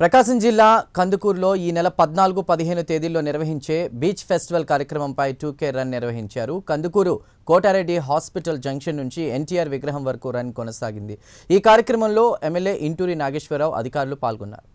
ప్రకాశం జిల్లా కందుకూరులో ఈ నెల 14, 15 తేదీల్లో నిర్వహించే బీచ్ ఫెస్టివల్ కార్యక్రమంపై 2K రన్ నిర్వహించారు. కందుకూరు కోటారెడ్డి హాస్పిటల్ జంక్షన్ నుంచి ఎన్టీఆర్ విగ్రహం వరకు రన్ కొనసాగింది. ఈ కార్యక్రమంలో ఎమ్మెల్యే ఇంటూరి నాగేశ్వరరావు అధికారులు పాల్గొన్నారు.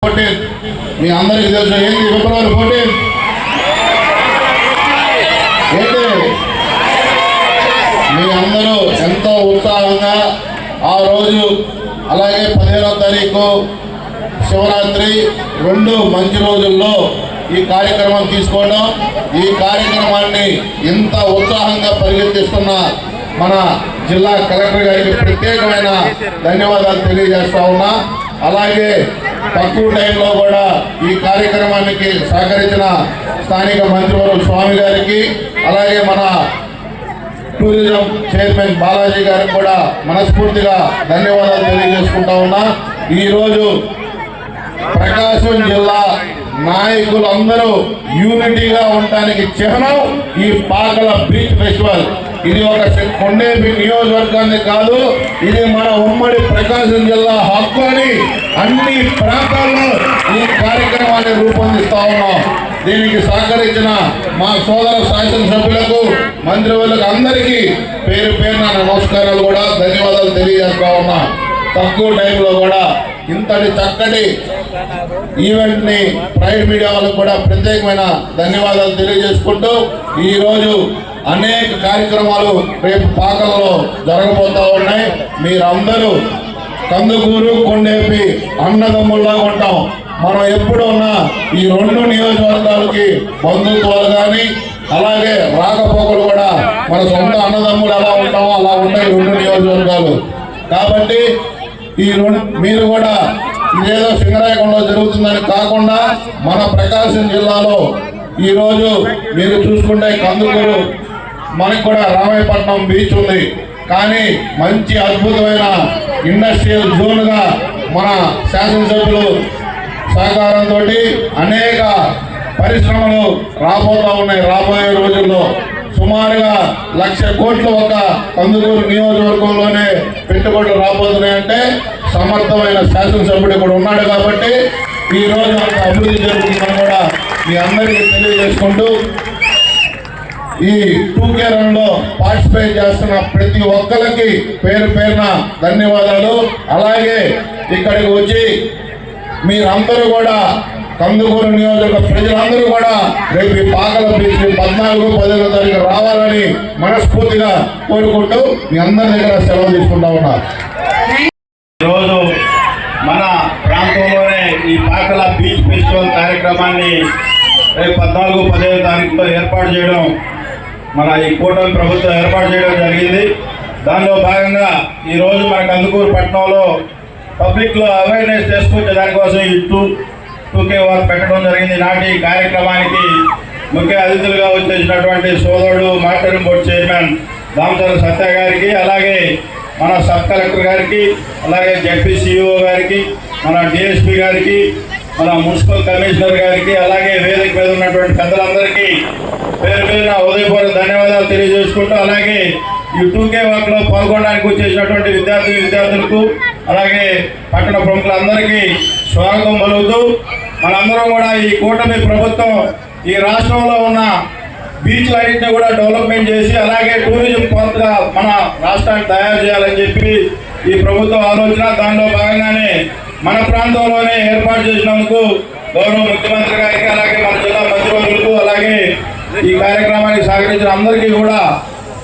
మీ అందరికీ తెలుసు. ఏంటి ఫిబ్రవరి 14 ఏంటి మీ అందరూ ఎంతో ఉత్సాహంగా ఆ రోజు, అలాగే 15వ తారీఖు శివరాత్రి, 2 మంచి రోజుల్లో ఈ కార్యక్రమం తీసుకోవడం, ఈ కార్యక్రమాన్ని ఇంత ఉత్సాహంగా పరిగెత్తిస్తున్న మన జిల్లా కలెక్టర్ గారికి ప్రత్యేకమైన ధన్యవాదాలు తెలియజేస్తా ఉన్నా. అలాగే తక్కువ టైంలో కూడా ఈ కార్యక్రమానికి సహకరించిన స్థానిక మంత్రివర్యులు స్వామి గారికి, అలాగే మన టూరిజం చైర్మన్ బాలాజీ గారికి కూడా మనస్ఫూర్తిగా ధన్యవాదాలు తెలియజేసుకుంటా ఉన్నా. ఈరోజు ప్రకాశం జిల్లా నాయకులందరూ యూనిటీగా ఉండడానికి చిహ్నం ఈ పాకల బీచ్ ఫెస్టివల్. ఇది ఒక కొండేపి నియోజకవర్గాన్ని కాదు, ఇది మన ఉమ్మడి ప్రకాశం జిల్లా హక్కు అని అన్ని ప్రాంతాల్లో ఈ కార్యక్రమాన్ని రూపొందిస్తా ఉన్నాం. దీనికి సహకరించిన మా సోదర శాసనసభ్యులకు, మంత్రివర్యులకు అందరికీ పేరు పేరున నమస్కారాలు కూడా ధన్యవాదాలు తెలియజేస్తా ఉన్నా. తక్కువ టైంలో కూడా ఇంతటి చక్కటి ఈవెంట్ ని ప్రైవేట్ మీడియా వాళ్ళకు కూడా ప్రత్యేకమైన ధన్యవాదాలు తెలియజేసుకుంటూ, ఈరోజు అనేక కార్యక్రమాలు రేపు పాకల్లో జరగబోతూ ఉన్నాయి. మీరందరూ కందుకూరు, కొండేపి అన్నదమ్ముల్లా ఉంటాం. మనం ఎప్పుడు ఉన్నా ఈ 2 నియోజకవర్గాలకి బంధుత్వాలు కానీ, అలాగే రాకపోకలు కూడా మన సొంత అన్నదమ్ములు ఎలా ఉంటామో అలా ఉంటాయి 2 నియోజకవర్గాలు. కాబట్టి మీరు కూడా ఇదేదో సింగరాయకొండలో జరుగుతుందని కాకుండా మన ప్రకాశం జిల్లాలో ఈరోజు మీరు చూసుకుంటే కందుకూరు, మనకు కూడా రామాయపట్నం బీచ్ ఉంది. కానీ మంచి అద్భుతమైన ఇండస్ట్రియల్ జోన్గా మన శాసనసభ్యులు సహకారంతో అనేక పరిశ్రమలు రాబోతూ ఉన్నాయి. రాబోయే రోజుల్లో సుమారుగా 1,00,000 కోట్లు ఒక కందుకూరు నియోజకవర్గంలోనే పెట్టుబడులు రాబోతున్నాయంటే సమర్థమైన శాసనసభ్యుడు కూడా ఉన్నాడు. కాబట్టి ఈ రోజు అంత అభివృద్ధి జరుగుతుందని కూడా మీ అందరికీ తెలియజేసుకుంటూ, ఈ 2K రన్లో పార్టిసిపేట్ చేస్తున్న ప్రతి ఒక్కరికి పేరు పేరున ధన్యవాదాలు. అలాగే ఇక్కడికి వచ్చి మీరందరూ కూడా కందుకూరు నియోజకవర్గ ప్రజలందరూ కూడా రేపు ఈ పాకల బీచ్ 14, 15వ తారీఖు రావాలని మనస్ఫూర్తిగా కోరుకుంటూ మీ అందరి దగ్గర సెలవు తీసుకుంటా ఉన్నారు. ఈరోజు మన ప్రాంతంలోనే ఈ పాకల బీచ్ ఫెస్టివల్ కార్యక్రమాన్ని రేపు 14, 15వ తారీఖులో ఏర్పాటు చేయడం, మన ఈ కూటమి ప్రభుత్వం ఏర్పాటు చేయడం జరిగింది. దానిలో భాగంగా ఈరోజు మన కందుకూరు పట్టణంలో పబ్లిక్లో అవేర్నెస్ చేసుకుంటే దానికోసం ఈ 2K వాక్ పెట్టడం జరిగింది. నాటి కార్యక్రమానికి ముఖ్య అతిథులుగా వచ్చేసినటువంటి సోదరుడు మాస్టరింగ్ బోర్డు చైర్మన్ దామచర్ల సత్య గారికి, అలాగే మన సబ్ కలెక్టర్ గారికి, అలాగే జడ్పీసీఈఓ గారికి, మన డిఎస్పీ గారికి, మన మున్సిపల్ కమిషనర్ గారికి, అలాగే వేదిక మీద ఉన్నటువంటి పెద్దలందరికీ పేరు పేరున ఉదయపూర్వక ధన్యవాదాలు తెలియజేసుకుంటూ, అలాగే ఈ 2K వాక్లో పాల్గొనడానికి వచ్చేసినటువంటి విద్యార్థులకు, అలాగే పట్టణ ప్రముఖులందరికీ స్వాగతం పలుకుతూ, మనందరం కూడా ఈ కూటమి ప్రభుత్వం ఈ రాష్ట్రంలో ఉన్న బీచ్లన్నింటినీ కూడా డెవలప్మెంట్ చేసి, అలాగే టూరిజం కొత్తగా మన రాష్ట్రాన్ని తయారు చేయాలని చెప్పి ఈ ప్రభుత్వం ఆలోచన. దానిలో భాగంగానే మన ప్రాంతంలోనే ఏర్పాటు చేసినందుకు గౌరవ ముఖ్యమంత్రి గారికి, అలాగే మన జిల్లా మంత్రివర్యులకు, అలాగే ఈ కార్యక్రమానికి సహకరించిన అందరికీ కూడా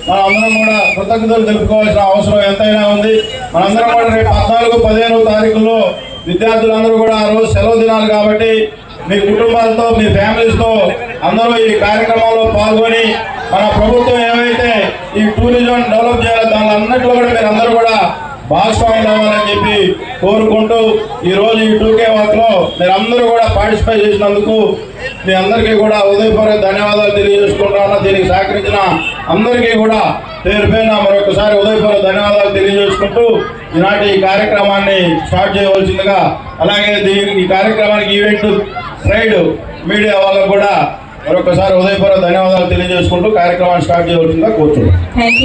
మనందరం కూడా కృతజ్ఞతలు తెలుపుకోవాల్సిన అవసరం ఎంతైనా ఉంది. మనందరం కూడా రేపు 14, 15వ తారీఖుల్లో విద్యార్థులందరూ కూడా ఆ రోజు సెలవు దినాలు కాబట్టి మీ కుటుంబాలతో, మీ ఫ్యామిలీస్తో అందరూ ఈ కార్యక్రమంలో పాల్గొని మన ప్రభుత్వం ఏవైతే ఈ టూరిజం డెవలప్ చేయాలో దాని అన్నింటిలో కూడా మీరు అందరూ కూడా భాగస్వాములు అవ్వాలని చెప్పి కోరుకుంటూ, ఈరోజు ఈ 2K వాక్లో మీరు అందరూ కూడా పార్టిసిపేట్ చేసినందుకు మీ అందరికీ కూడా ఉదయపూర్వక ధన్యవాదాలు తెలియజేసుకుంటా. దీనికి సహకరించిన అందరికీ కూడా పేరు పేరున మరొకసారి ఉదయపూర్వక ధన్యవాదాలు తెలియజేసుకుంటూ ఈనాటి ఈ కార్యక్రమాన్ని స్టార్ట్ చేయవలసిందిగా, అలాగే ఈ కార్యక్రమానికి ఈవెంట్ ట్రైడ్ మీడియా వాళ్ళకు కూడా మరొకసారి ఉదయపూర్వక ధన్యవాదాలు తెలియజేసుకుంటూ కార్యక్రమాన్ని స్టార్ట్ చేయవలసిందిగా కోరుతున్నాను.